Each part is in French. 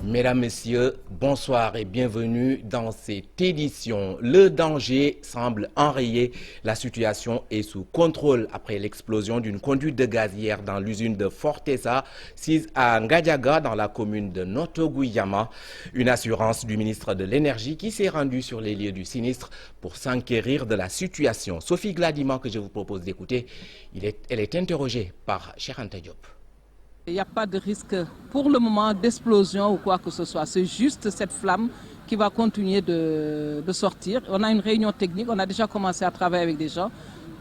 Mesdames, Messieurs, bonsoir et bienvenue dans cette édition. Le danger semble enrayer. La situation est sous contrôle après l'explosion d'une conduite de gaz hier dans l'usine de Fortesa, sise à Ngadiaga, dans la commune de Notto-Gouiama. Une assurance du ministre de l'Énergie qui s'est rendu sur les lieux du sinistre pour s'enquérir de la situation. Sophie Gladima, que je vous propose d'écouter, elle est interrogée par Cheikh Anta Diop. Il n'y a pas de risque pour le moment d'explosion ou quoi que ce soit. C'est juste cette flamme qui va continuer de sortir. On a une réunion technique, on a déjà commencé à travailler avec des gens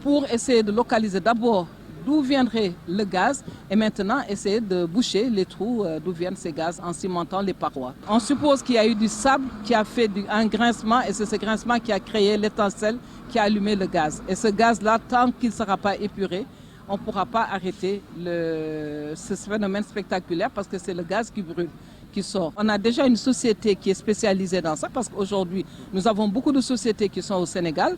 pour essayer de localiser d'abord d'où viendrait le gaz et maintenant essayer de boucher les trous d'où viennent ces gaz en cimentant les parois. On suppose qu'il y a eu du sable qui a fait un grincement et c'est ce grincement qui a créé l'étincelle qui a allumé le gaz. Et ce gaz-là, tant qu'il ne sera pas épuré, on ne pourra pas arrêter ce phénomène spectaculaire parce que c'est le gaz qui brûle, qui sort. On a déjà une société qui est spécialisée dans ça parce qu'aujourd'hui, nous avons beaucoup de sociétés qui sont au Sénégal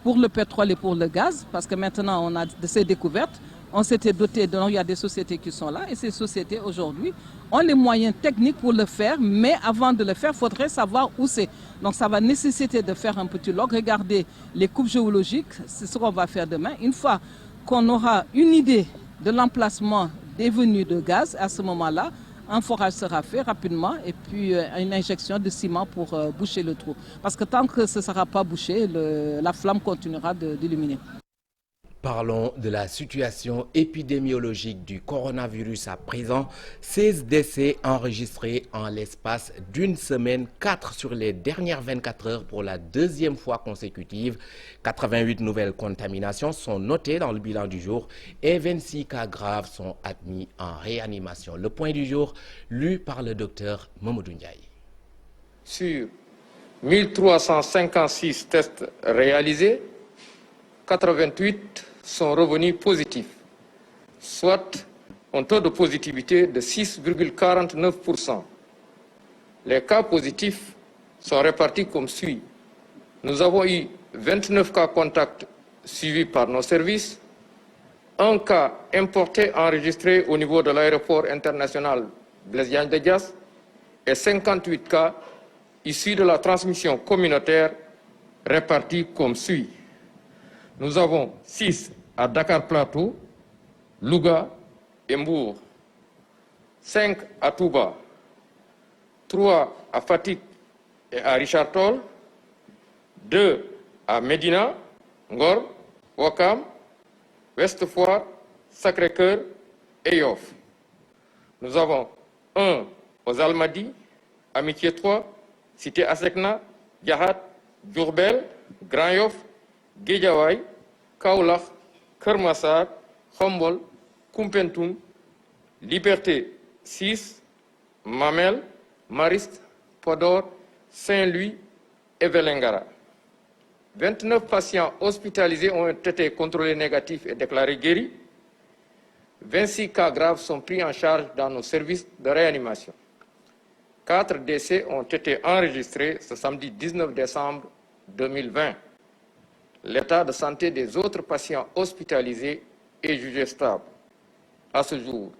pour le pétrole et pour le gaz parce que maintenant, on a ces découvertes. On s'était doté, donc il y a des sociétés qui sont là et ces sociétés aujourd'hui ont les moyens techniques pour le faire, mais avant de le faire, il faudrait savoir où c'est. Donc ça va nécessiter de faire un petit log, regarder les coupes géologiques, c'est ce qu'on va faire demain. Une fois qu'on aura une idée de l'emplacement des venues de gaz, à ce moment-là, un forage sera fait rapidement et puis une injection de ciment pour boucher le trou. Parce que tant que ce ne sera pas bouché, la flamme continuera d'illuminer. Parlons de la situation épidémiologique du coronavirus à présent. 16 décès enregistrés en l'espace d'une semaine, 4 sur les dernières 24 heures pour la deuxième fois consécutive. 88 nouvelles contaminations sont notées dans le bilan du jour et 26 cas graves sont admis en réanimation. Le point du jour, lu par le docteur Mamadou Ndiaye. Sur 1356 tests réalisés, 88 sont revenus positifs, soit un taux de positivité de 6,49%. Les cas positifs sont répartis comme suit. Nous avons eu 29 cas contacts suivis par nos services, un cas importé enregistré au niveau de l'aéroport international Blaise Diagne de Diass et 58 cas issus de la transmission communautaire répartis comme suit. Nous avons 6 à Dakar Plateau, Louga et Mbour, 5 à Touba, 3 à Fatick et à Richard Toll, 2 à Médina, Ngor, Ouakam, Ouest Foire, Sacré-Cœur et Yoff. Nous avons 1 aux Almadies, Amitié 3, Cité Asecna, Diahat, Diourbel, Grand Yoff, Guédiawaye, Kaolack, Keur Massar, Khombol, Koumpentoum, Liberté 6, Mamel, Mariste, Podor, Saint-Louis et Vélingara. 29 patients hospitalisés ont été contrôlés négatifs et déclarés guéris. 26 cas graves sont pris en charge dans nos services de réanimation. 4 décès ont été enregistrés ce samedi 19 décembre 2020. L'état de santé des autres patients hospitalisés est jugé stable. À ce jour,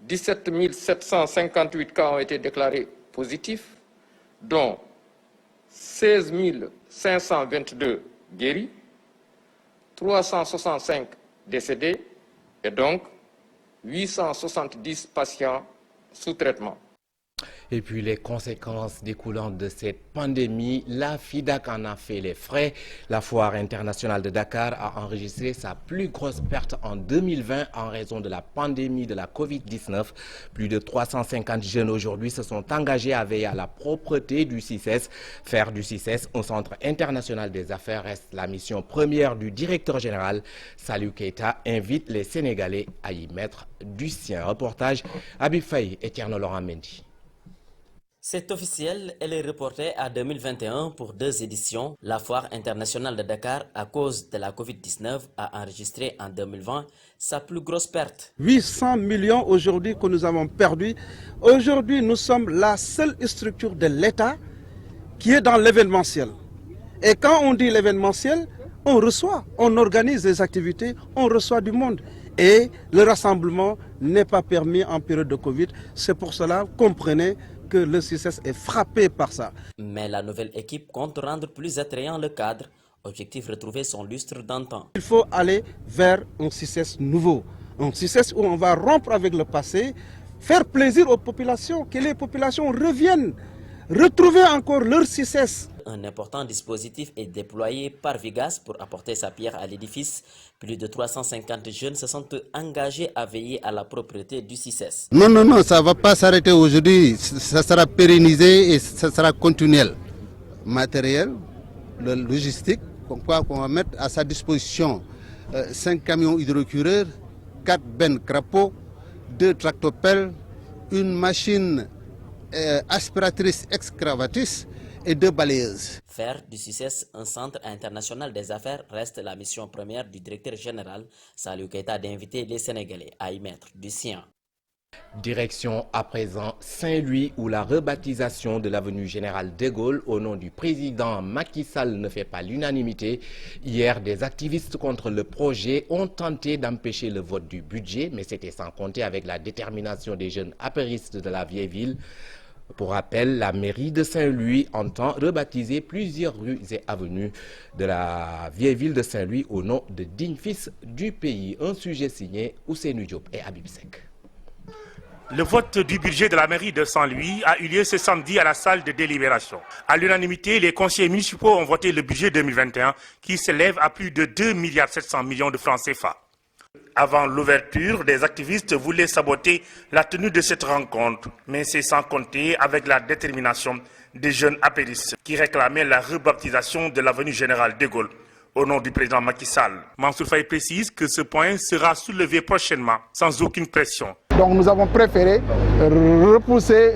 17 758 cas ont été déclarés positifs, dont 16 522 guéris, 365 décédés et donc 870 patients sous traitement. Et puis les conséquences découlantes de cette pandémie, la FIDAK en a fait les frais. La foire internationale de Dakar a enregistré sa plus grosse perte en 2020 en raison de la pandémie de la Covid-19. Plus de 350 jeunes aujourd'hui se sont engagés à veiller à la propreté du CICES. Faire du CICES un centre international des affaires reste la mission première du directeur général. Salou Keita invite les Sénégalais à y mettre du sien. Reportage Habib Faye et Tierno Laurent Mendy. C'est officiel, elle est reportée à 2021 pour 2 éditions. La foire internationale de Dakar, à cause de la Covid-19, a enregistré en 2020 sa plus grosse perte. 800 millions aujourd'hui que nous avons perdus. Aujourd'hui, nous sommes la seule structure de l'État qui est dans l'événementiel. Et quand on dit l'événementiel, on reçoit, on organise des activités, on reçoit du monde. et le rassemblement n'est pas permis en période de Covid. C'est pour cela, comprenez que le CICES est frappé par ça. Mais la nouvelle équipe compte rendre plus attrayant le cadre. Objectif, retrouver son lustre d'antan. Il faut aller vers un CICES nouveau, un CICES où on va rompre avec le passé, faire plaisir aux populations, que les populations reviennent, retrouver encore leur CICES. Un important dispositif est déployé par Vigas pour apporter sa pierre à l'édifice. Plus de 350 jeunes se sont engagés à veiller à la propriété du CICES. Non, ça ne va pas s'arrêter aujourd'hui. Ça sera pérennisé et ça sera continuel. Matériel, le logistique, qu'on va mettre à sa disposition 5 camions hydrocureurs, 4 bennes crapauds, 2 tractopelles, une machine aspiratrice excavatrice et 2 balayeuses. Faire du CICES un centre international des affaires reste la mission première du directeur général Saliou Keita d'inviter les Sénégalais à y mettre du sien. Direction à présent Saint-Louis où la rebaptisation de l'avenue Général de Gaulle au nom du président Macky Sall ne fait pas l'unanimité. Hier, des activistes contre le projet ont tenté d'empêcher le vote du budget, mais c'était sans compter avec la détermination des jeunes apéristes de la vieille ville. Pour rappel, la mairie de Saint-Louis entend rebaptiser plusieurs rues et avenues de la vieille ville de Saint-Louis au nom de dignes fils du pays. Un sujet signé Ousseynou Diop et Habib Sek. Le vote du budget de la mairie de Saint-Louis a eu lieu ce samedi à la salle de délibération. À l'unanimité, les conseillers municipaux ont voté le budget 2021 qui s'élève à plus de 2,7 milliards de francs CFA. Avant l'ouverture, des activistes voulaient saboter la tenue de cette rencontre, mais c'est sans compter avec la détermination des jeunes apéristes qui réclamaient la rebaptisation de l'avenue Général de Gaulle au nom du président Macky Sall. Mansour Faye précise que ce point sera soulevé prochainement sans aucune pression. Donc nous avons préféré repousser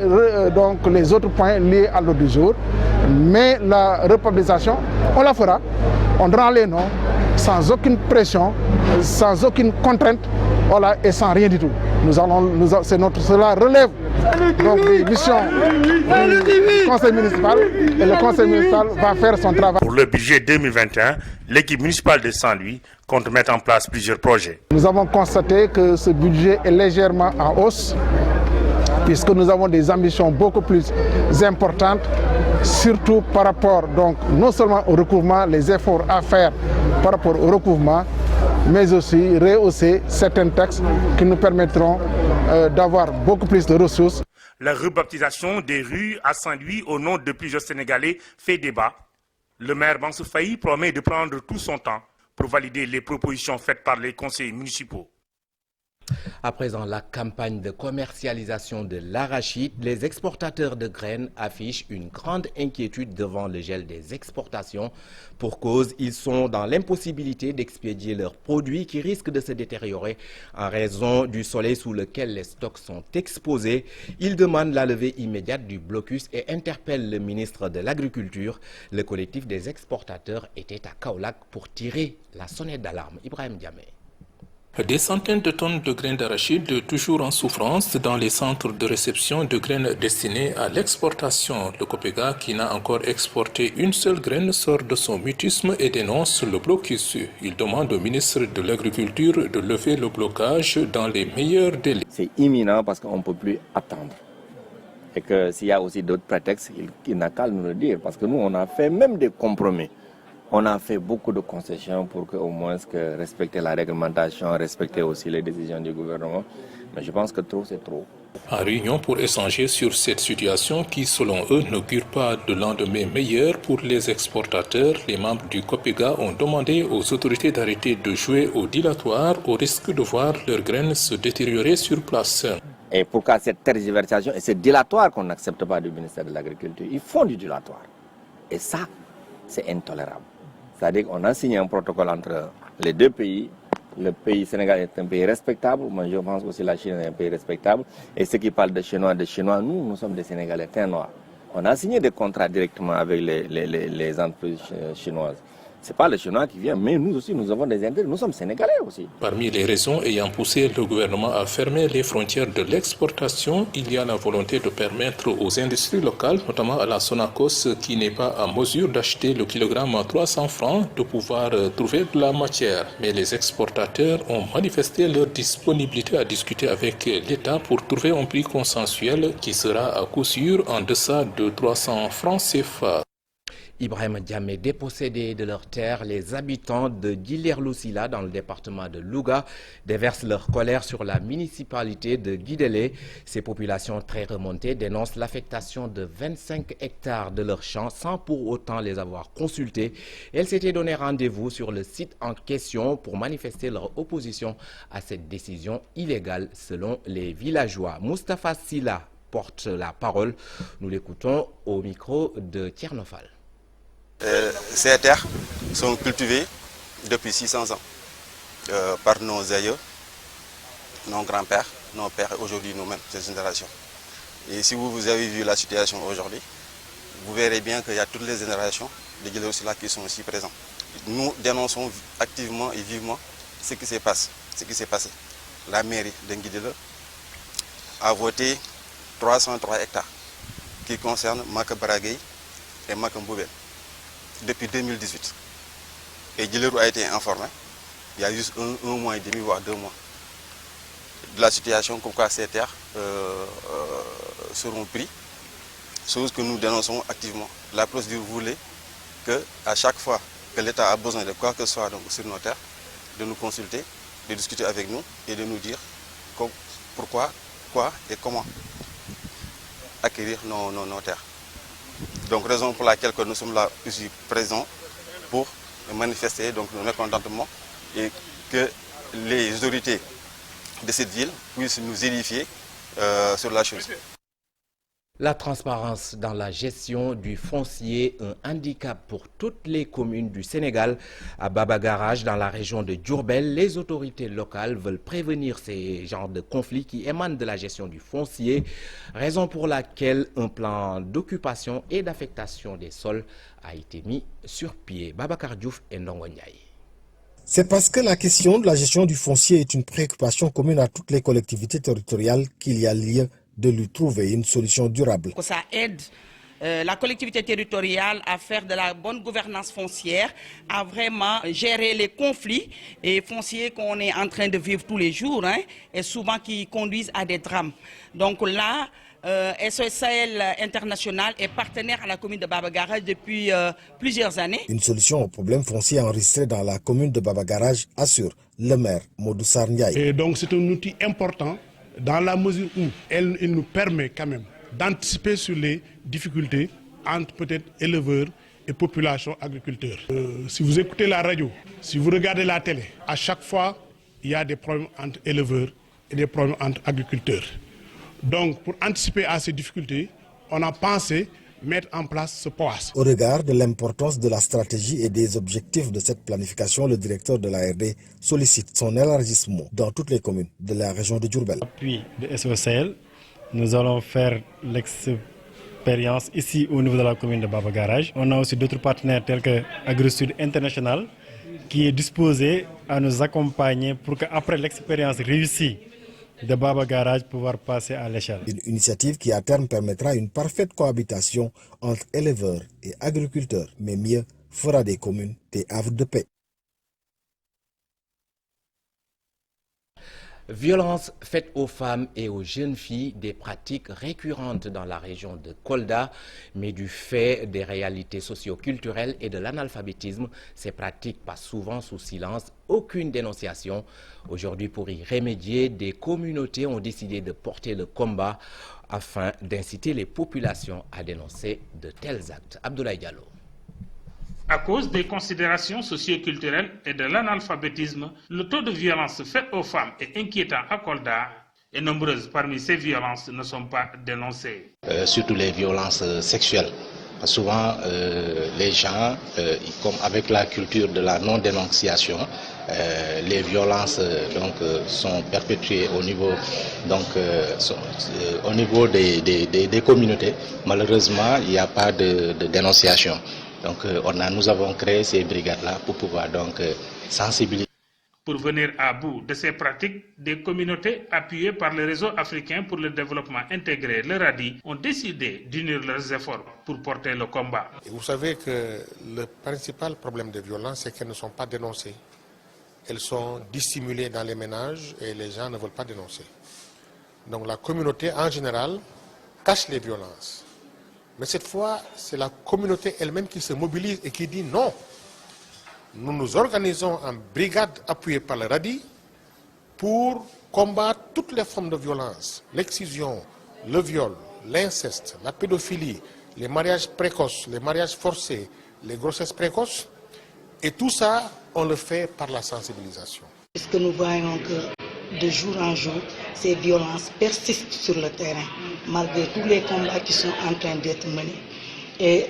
donc les autres points liés à l'ordre du jour, mais la rebaptisation, on la fera, on donnera les noms sans aucune pression, sans aucune contrainte, voilà, et sans rien du tout. Cela relève donc des missions du conseil municipal et le conseil municipal va faire son travail. Pour le budget 2021, l'équipe municipale de Saint-Louis compte mettre en place plusieurs projets. Nous avons constaté que ce budget est légèrement en hausse puisque nous avons des ambitions beaucoup plus importantes, surtout par rapport donc non seulement au recouvrement, les efforts à faire par rapport au recouvrement, mais aussi rehausser certains taxes qui nous permettront d'avoir beaucoup plus de ressources. La rebaptisation des rues à Saint-Louis au nom de plusieurs Sénégalais fait débat. Le maire Mansour Faye promet de prendre tout son temps pour valider les propositions faites par les conseillers municipaux. À présent, la campagne de commercialisation de l'arachide, les exportateurs de graines affichent une grande inquiétude devant le gel des exportations. Pour cause, ils sont dans l'impossibilité d'expédier leurs produits qui risquent de se détériorer en raison du soleil sous lequel les stocks sont exposés. Ils demandent la levée immédiate du blocus et interpellent le ministre de l'Agriculture. Le collectif des exportateurs était à Kaolack pour tirer la sonnette d'alarme. Ibrahim Diamé. Des centaines de tonnes de graines d'arachide toujours en souffrance dans les centres de réception de graines destinées à l'exportation. Le COPEGA, qui n'a encore exporté une seule graine, sort de son mutisme et dénonce le blocus. Il demande au ministre de l'Agriculture de lever le blocage dans les meilleurs délais. C'est imminent parce qu'on ne peut plus attendre. Et que s'il y a aussi d'autres prétextes, il n'a qu'à nous le dire. Parce que nous, on a fait même des compromis. On a fait beaucoup de concessions pour au moins respecter la réglementation, respecter aussi les décisions du gouvernement. Mais je pense que trop, c'est trop. En réunion pour échanger sur cette situation qui, selon eux, n'augure pas de lendemain meilleur pour les exportateurs, les membres du COPEGA ont demandé aux autorités d'arrêter de jouer au dilatoire au risque de voir leurs graines se détériorer sur place. Et pourquoi cette tergiversation et ce dilatoire qu'on n'accepte pas du ministère de l'Agriculture? Ils font du dilatoire. Et ça, c'est intolérable. C'est-à-dire qu'on a signé un protocole entre les deux pays. Le pays Sénégal est un pays respectable. Moi, je pense aussi que la Chine est un pays respectable. Et ceux qui parlent de Chinois, nous sommes des Sénégalais teint noirs. On a signé des contrats directement avec les entreprises chinoises. Ce n'est pas le Chinois qui vient, mais nous aussi, nous avons des intérêts. Nous sommes Sénégalais aussi. Parmi les raisons ayant poussé le gouvernement à fermer les frontières de l'exportation, il y a la volonté de permettre aux industries locales, notamment à la Sonacos, qui n'est pas en mesure d'acheter le kilogramme à 300 francs, de pouvoir trouver de la matière. Mais les exportateurs ont manifesté leur disponibilité à discuter avec l'État pour trouver un prix consensuel qui sera à coup sûr en deçà de 300 francs CFA. Ibrahim Diamé, dépossédés de leurs terres, les habitants de Guiler-Loussila dans le département de Louga déversent leur colère sur la municipalité de Guidélé. Ces populations très remontées dénoncent l'affectation de 25 hectares de leurs champs sans pour autant les avoir consultés. Elles s'étaient donné rendez-vous sur le site en question pour manifester leur opposition à cette décision illégale selon les villageois. Moustapha Silla porte la parole. Nous l'écoutons au micro de Tiernofal. Ces terres sont cultivées depuis 600 ans par nos aïeux, nos grands-pères, nos pères, aujourd'hui nous-mêmes, cette génération. Et si vous avez vu la situation aujourd'hui, vous verrez bien qu'il y a toutes les générations de Guiler-Loussila qui sont ici présentes. Nous dénonçons activement et vivement ce qui s'est passé. La mairie de Guider a voté 303 hectares qui concernent Makabaragay et Makamboubel. Depuis 2018. Et Guilerou a été informé, il y a juste un mois et demi, voire 2 mois, de la situation comme quoi ces terres seront prises, chose que nous dénonçons activement. La procédure voulait qu'à chaque fois que l'État a besoin de quoi que ce soit donc, sur nos terres, de nous consulter, de discuter avec nous et de nous dire pourquoi, quoi et comment acquérir nos terres. Donc raison pour laquelle nous sommes là ici présents pour manifester donc, notre mécontentement et que les autorités de cette ville puissent nous édifier sur la chose. La transparence dans la gestion du foncier, un handicap pour toutes les communes du Sénégal. À Baba Garage, dans la région de Diourbel, les autorités locales veulent prévenir ces genres de conflits qui émanent de la gestion du foncier, raison pour laquelle un plan d'occupation et d'affectation des sols a été mis sur pied. Babacar Diouf et Ndongo Ndiaye. C'est parce que la question de la gestion du foncier est une préoccupation commune à toutes les collectivités territoriales qu'il y a lieu de lui trouver une solution durable. Ça aide la collectivité territoriale à faire de la bonne gouvernance foncière, à vraiment gérer les conflits et fonciers qu'on est en train de vivre tous les jours et souvent qui conduisent à des drames. Donc là, SOS Sahel International est partenaire à la commune de Baba Garage depuis plusieurs années. Une solution au problème foncier enregistré dans la commune de Baba Garage, assure le maire Modou Sarr Ndiaye. Et donc c'est un outil important dans la mesure où il nous permet quand même d'anticiper sur les difficultés entre peut-être éleveurs et population agriculteurs. Si vous écoutez la radio, si vous regardez la télé, à chaque fois, il y a des problèmes entre éleveurs et des problèmes entre agriculteurs. Donc pour anticiper à ces difficultés, on a pensé mettre en place ce POAS. Au regard de l'importance de la stratégie et des objectifs de cette planification, le directeur de l'ARD sollicite son élargissement dans toutes les communes de la région de Diourbel. Appui de SOSL, nous allons faire l'expérience ici au niveau de la commune de Baba Garage. On a aussi d'autres partenaires tels que AgriSud International qui est disposé à nous accompagner pour qu'après l'expérience réussie de Baba Garage pouvoir passer à l'échelle. Une initiative qui à terme permettra une parfaite cohabitation entre éleveurs et agriculteurs, mais mieux fera des communes des havres de paix. Violences faites aux femmes et aux jeunes filles, des pratiques récurrentes dans la région de Kolda, mais du fait des réalités socio-culturelles et de l'analphabétisme, ces pratiques passent souvent sous silence, aucune dénonciation. Aujourd'hui, pour y remédier, des communautés ont décidé de porter le combat afin d'inciter les populations à dénoncer de tels actes. Abdoulaye Diallo. À cause des considérations socio-culturelles et de l'analphabétisme, le taux de violence fait aux femmes est inquiétant à Kolda et nombreuses parmi ces violences ne sont pas dénoncées. Surtout les violences sexuelles. Souvent, les gens, comme avec la culture de la non-dénonciation, les violences sont perpétuées au niveau, au niveau des communautés. Malheureusement, il n'y a pas de dénonciation. Donc nous avons créé ces brigades-là pour pouvoir donc sensibiliser. Pour venir à bout de ces pratiques, des communautés appuyées par le réseau africain pour le développement intégré, le RADI, ont décidé d'unir leurs efforts pour porter le combat. Et vous savez que le principal problème des violences, c'est qu'elles ne sont pas dénoncées. Elles sont dissimulées dans les ménages et les gens ne veulent pas dénoncer. Donc la communauté en général cache les violences. Mais cette fois, c'est la communauté elle-même qui se mobilise et qui dit non. Nous nous organisons en brigade appuyée par le RADI pour combattre toutes les formes de violence, l'excision, le viol, l'inceste, la pédophilie, les mariages précoces, les mariages forcés, les grossesses précoces. Et tout ça, on le fait par la sensibilisation. Puisque nous voyons que de jour en jour, ces violences persistent sur le terrain, malgré tous les combats qui sont en train d'être menés. Et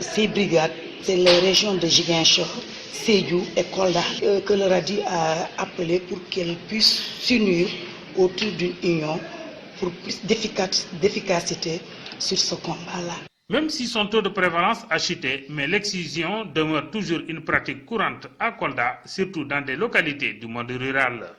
ces brigades, c'est les régions de Ziguinchor, Sédhiou et Kolda que le RADI a appelé pour qu'elles puissent s'unir autour d'une union pour plus d'efficacité sur ce combat-là. Même si son taux de prévalence a chuté, mais l'excision demeure toujours une pratique courante à Kolda, surtout dans des localités du monde rural.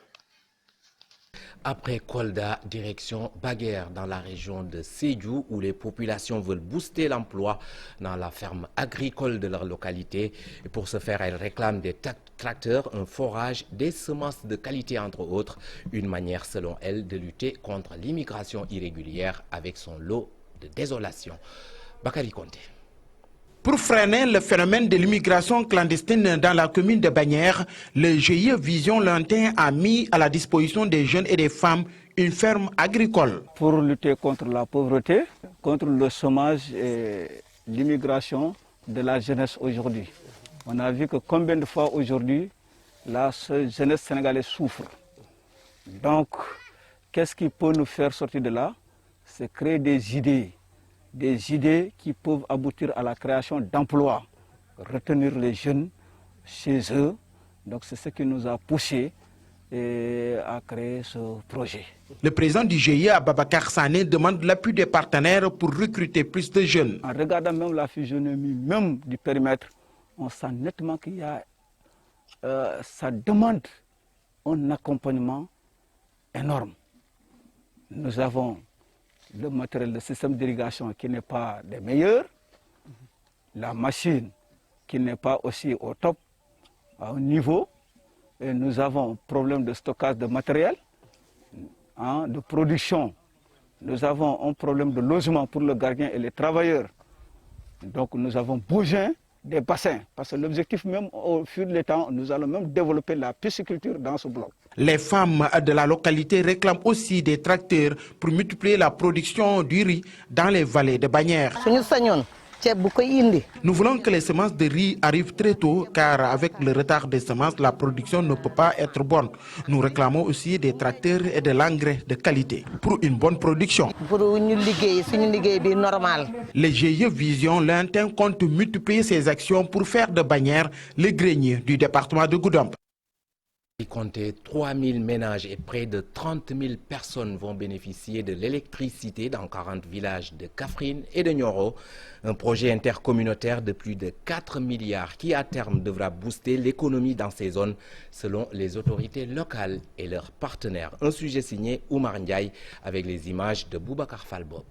Après Kolda, direction Baguère dans la région de Sédhiou où les populations veulent booster l'emploi dans la ferme agricole de leur localité. Et pour ce faire, elles réclament des tracteurs, un forage, des semences de qualité entre autres. Une manière selon elles de lutter contre l'immigration irrégulière avec son lot de désolation. Bakary Konté. Pour freiner le phénomène de l'immigration clandestine dans la commune de Bagnères, le GIE Vision Lointain a mis à la disposition des jeunes et des femmes une ferme agricole. Pour lutter contre la pauvreté, contre le chômage et l'immigration de la jeunesse aujourd'hui. On a vu que combien de fois aujourd'hui la jeunesse sénégalaise souffre. Donc, qu'est-ce qui peut nous faire sortir de là? C'est créer des idées qui peuvent aboutir à la création d'emplois, retenir les jeunes chez eux. Donc c'est ce qui nous a poussé à créer ce projet. Le président du GIE, Babacar Sané, demande l'appui des partenaires pour recruter plus de jeunes. En regardant même la physionomie même du périmètre, on sent nettement qu'il y a, ça demande un accompagnement énorme. Nous avons le matériel, le système d'irrigation qui n'est pas des meilleurs, la machine qui n'est pas aussi au top, à un niveau, et nous avons un problème de stockage de matériel, de production. Nous avons un problème de logement pour le gardien et les travailleurs. Donc nous avons besoin des bassins, parce que l'objectif même au fur du temps, nous allons même développer la pisciculture dans ce bloc. Les femmes de la localité réclament aussi des tracteurs pour multiplier la production du riz dans les vallées de Bagnères. Nous voulons que les semences de riz arrivent très tôt, car avec le retard des semences, la production ne peut pas être bonne. Nous réclamons aussi des tracteurs et de l'engrais de qualité pour une bonne production. Le GIE Vision Lointain compte multiplier ses actions pour faire de Bagnères le grenier du département de Goudomp. Il comptait 3000 ménages et près de 30 000 personnes vont bénéficier de l'électricité dans 40 villages de Kaffrine et de Nioro. Un projet intercommunautaire de plus de 4 milliards qui à terme devra booster l'économie dans ces zones selon les autorités locales et leurs partenaires. Un sujet signé Oumar Ndiaye avec les images de Boubacar Falbob.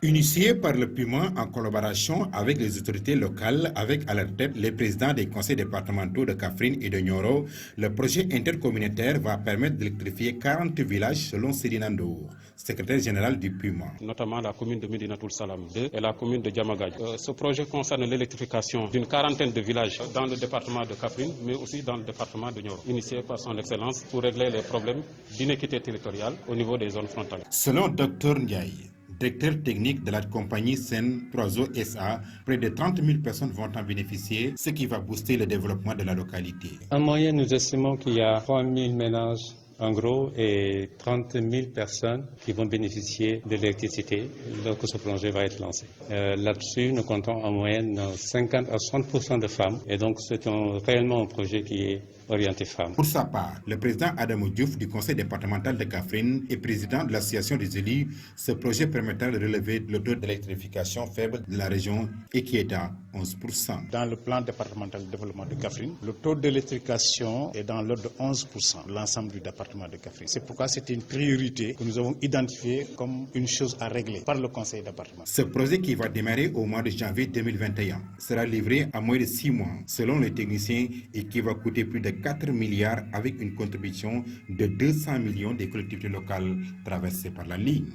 Initié par le Puma en collaboration avec les autorités locales, avec à leur tête les présidents des conseils départementaux de Kaffrine et de Nioro, le projet intercommunautaire va permettre d'électrifier 40 villages selon Sedina Ndour, secrétaire général du Puma. Notamment la commune de Medinatoul Salam 2 et la commune de Diamagaj. Ce projet concerne l'électrification d'une quarantaine de villages dans le département de Kaffrine, mais aussi dans le département de Nioro, initié par son excellence pour régler les problèmes d'inéquité territoriale au niveau des zones frontalières. Selon Dr Ndiaye, directeur technique de la compagnie Sen 3O SA, près de 30 000 personnes vont en bénéficier, ce qui va booster le développement de la localité. En moyenne, nous estimons qu'il y a 3 000 ménages en gros et 30 000 personnes qui vont bénéficier de l'électricité lorsque ce projet va être lancé. Là-dessus, nous comptons en moyenne 50 à 60% de femmes et donc c'est réellement un projet qui est orientée femmes. Pour sa part, le président Adamou Diouf du conseil départemental de Kaffrine et président de l'association des élus, ce projet permettra de relever le taux d'électrification faible de la région et qui est à 11%. Dans le plan départemental de développement de Kaffrine, le taux d'électrification est dans l'ordre de 11% de l'ensemble du département de Kaffrine. C'est pourquoi c'était une priorité que nous avons identifiée comme une chose à régler par le conseil départemental. Ce projet qui va démarrer au mois de janvier 2021 sera livré à moins de 6 mois selon les techniciens et qui va coûter plus de 4 milliards avec une contribution de 200 millions des collectivités locales traversées par la ligne.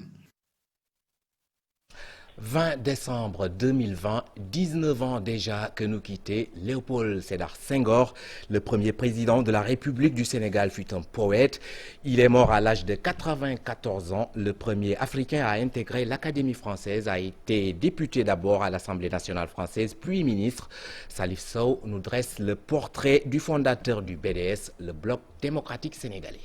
20 décembre 2020, 19 ans déjà que nous quittait Léopold Sédar Senghor, le premier président de la République du Sénégal, fut un poète. Il est mort à l'âge de 94 ans. Le premier Africain à intégrer l'Académie française, a été député d'abord à l'Assemblée nationale française, puis ministre. Salif Sow nous dresse le portrait du fondateur du BDS, le Bloc démocratique sénégalais.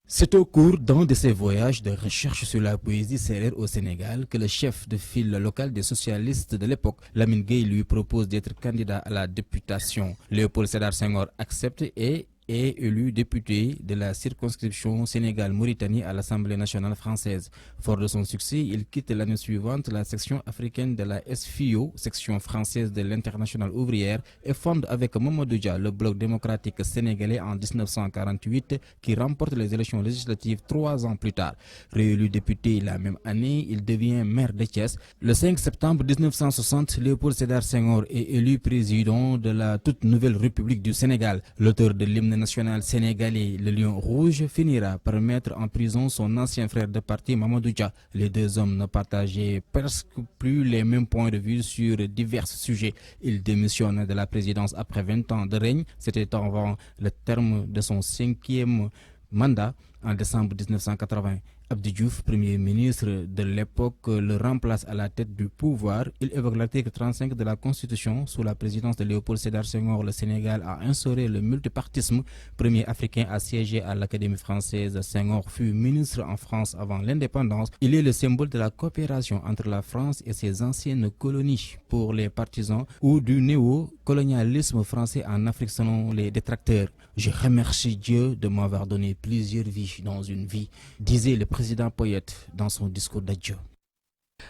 C'est au cours d'un de ses voyages de recherche sur la poésie sérère au Sénégal que le chef de file local des socialistes de l'époque, Lamine Gueye, lui propose d'être candidat à la députation. Léopold Sédar Senghor accepte et est élu député de la circonscription Sénégal-Mauritanie à l'Assemblée nationale française. Fort de son succès, il quitte l'année suivante la section africaine de la SFIO, section française de l'Internationale ouvrière, et fonde avec Mamadou Dia le Bloc démocratique sénégalais en 1948 qui remporte les élections législatives 3 ans plus tard. Réélu député la même année, il devient maire de Thiès. Le 5 septembre 1960, Léopold Sédar Senghor est élu président de la toute nouvelle République du Sénégal. L'auteur de l'hymne national sénégalais, le Lion Rouge, finira par mettre en prison son ancien frère de parti Mamadou Dia. Les deux hommes ne partageaient presque plus les mêmes points de vue sur divers sujets. Il démissionne de la présidence après 20 ans de règne. C'était avant le terme de son 5e mandat en décembre 1980. Abdou Diouf, premier ministre de l'époque, le remplace à la tête du pouvoir. Il évoque l'article 35 de la Constitution. Sous la présidence de Léopold Sédar Senghor, le Sénégal a instauré le multipartisme. Premier Africain à siéger à l'Académie française, Senghor fut ministre en France avant l'indépendance. Il est le symbole de la coopération entre la France et ses anciennes colonies pour les partisans ou du néo-colonialisme français en Afrique selon les détracteurs. Je remercie Dieu de m'avoir donné plusieurs vies dans une vie, disait le président poète dans son discours d'adieu.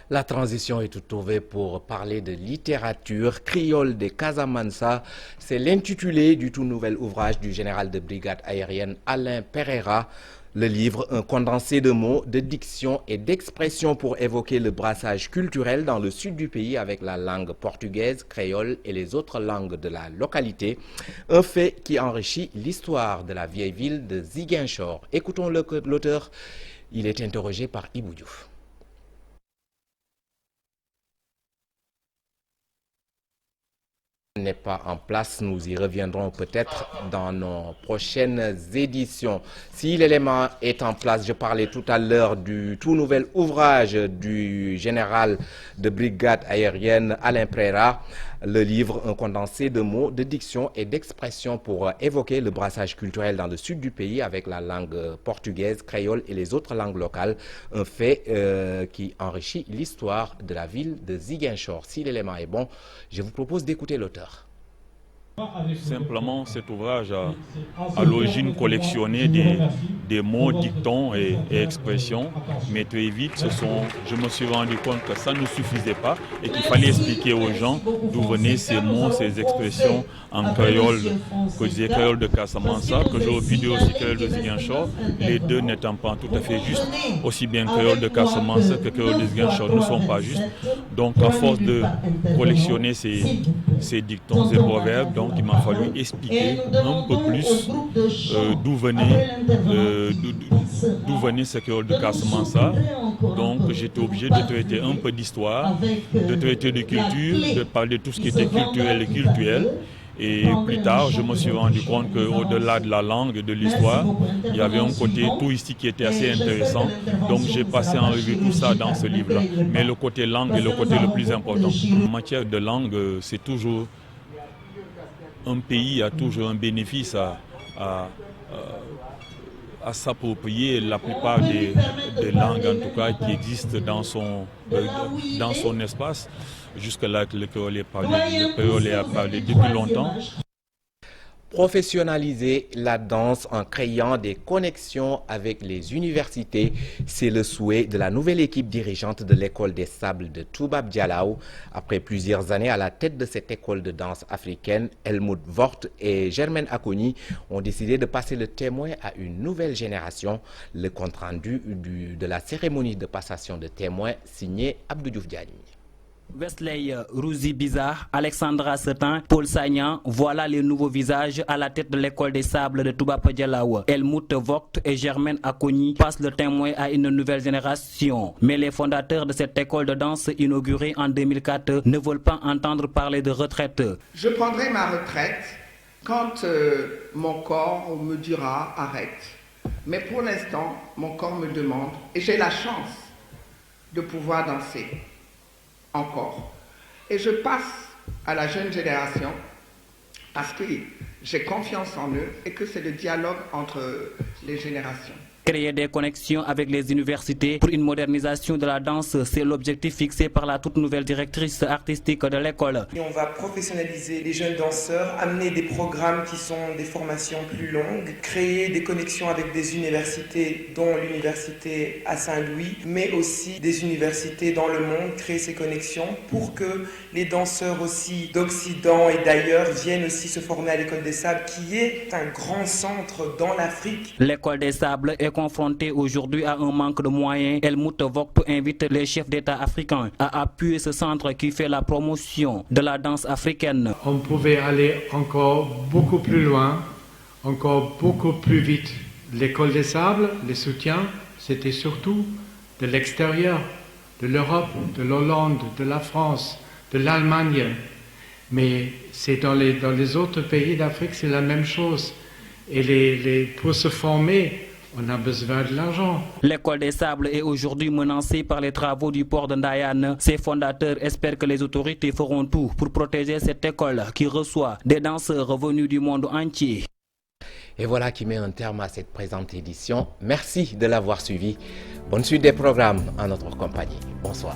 La transition est toute trouvée pour parler de littérature. Créole de Casamansa, c'est l'intitulé du tout nouvel ouvrage du général de brigade aérienne Alain Pereira. Le livre, un condensé de mots, de diction et d'expressions pour évoquer le brassage culturel dans le sud du pays avec la langue portugaise, créole et les autres langues de la localité. Un fait qui enrichit l'histoire de la vieille ville de Ziguinchor. Écoutons l'auteur, il est interrogé par Ibou Diouf. N'est pas en place, nous y reviendrons peut-être dans nos prochaines éditions. Si l'élément est en place, je parlais tout à l'heure du tout nouvel ouvrage du général de brigade aérienne Alain Pereira, le livre, un condensé de mots, de diction et d'expressions pour évoquer le brassage culturel dans le sud du pays avec la langue portugaise, créole et les autres langues locales, un fait qui enrichit l'histoire de la ville de Ziguinchor. Si l'élément est bon, je vous propose d'écouter l'auteur. Simplement, cet ouvrage a à l'origine collectionné des mots, dictons et expressions, mais très vite, je me suis rendu compte que ça ne suffisait pas et qu'il fallait expliquer aux gens d'où venaient ces mots, ces expressions en créole, que je disais créole de Casamansa, que j'aurais pu dire aussi créole de Ziguinchor, les deux n'étant pas tout à fait justes, aussi bien créole de Casamansa que créole de Ziguinchor ne sont pas justes. Donc, à force de collectionner ces dictons et proverbes, donc il m'a fallu expliquer un peu plus d'où venait ce créole de Casamansa. Donc j'étais obligé de traiter un peu d'histoire, de traiter de culture, de parler de tout ce qui était culturel et cultuel. Et plus tard, je me suis rendu compte qu'au-delà de la langue et de l'histoire, il y avait un côté touristique qui était assez intéressant. Donc j'ai passé en revue tout ça dans ce livre-là. Mais le côté langue est le côté le plus important. En matière de langue, c'est toujours... Un pays a toujours un bénéfice à s'approprier la plupart des langues, en tout cas, qui existent dans son espace. Jusque-là, le créole est parlé depuis longtemps. Professionnaliser la danse en créant des connexions avec les universités, c'est le souhait de la nouvelle équipe dirigeante de l'école des sables de Toubab Dialaw. Après plusieurs années à la tête de cette école de danse africaine, Helmut Vort et Germaine Akoni ont décidé de passer le témoin à une nouvelle génération. Le compte-rendu de la cérémonie de passation de témoins signé Abdou Diouf Diagne. Wesley Rouzi Bizarre, Alexandra Setin, Paul Sagnan, voilà les nouveaux visages à la tête de l'école des sables de Toubab Dialaw. Helmut Vogt et Germaine Akoni passent le témoin à une nouvelle génération. Mais les fondateurs de cette école de danse inaugurée en 2004 ne veulent pas entendre parler de retraite. Je prendrai ma retraite quand mon corps me dira arrête. Mais pour l'instant, mon corps me demande, et j'ai la chance de pouvoir danser. Encore. Et je passe à la jeune génération parce que j'ai confiance en eux et que c'est le dialogue entre les générations. Créer des connexions avec les universités pour une modernisation de la danse, c'est l'objectif fixé par la toute nouvelle directrice artistique de l'école. On va professionnaliser les jeunes danseurs, amener des programmes qui sont des formations plus longues, créer des connexions avec des universités, dont l'université à Saint-Louis, mais aussi des universités dans le monde, créer ces connexions pour que les danseurs aussi d'Occident et d'ailleurs viennent aussi se former à l'école des sables, qui est un grand centre dans l'Afrique. L'école des sables est confronté aujourd'hui à un manque de moyens. Helmut Vogt invite les chefs d'État africains à appuyer ce centre qui fait la promotion de la danse africaine. On pouvait aller encore beaucoup plus loin, encore beaucoup plus vite. L'école des sables, les soutiens, c'était surtout de l'extérieur, de l'Europe, de l'Hollande, de la France, de l'Allemagne. Mais c'est dans les autres pays d'Afrique, c'est la même chose. Et pour se former, on a besoin de l'argent. L'école des sables est aujourd'hui menacée par les travaux du port de Ndayane. Ses fondateurs espèrent que les autorités feront tout pour protéger cette école qui reçoit des danseurs revenus du monde entier. Et voilà qui met un terme à cette présente édition. Merci de l'avoir suivi. Bonne suite des programmes en notre compagnie. Bonsoir.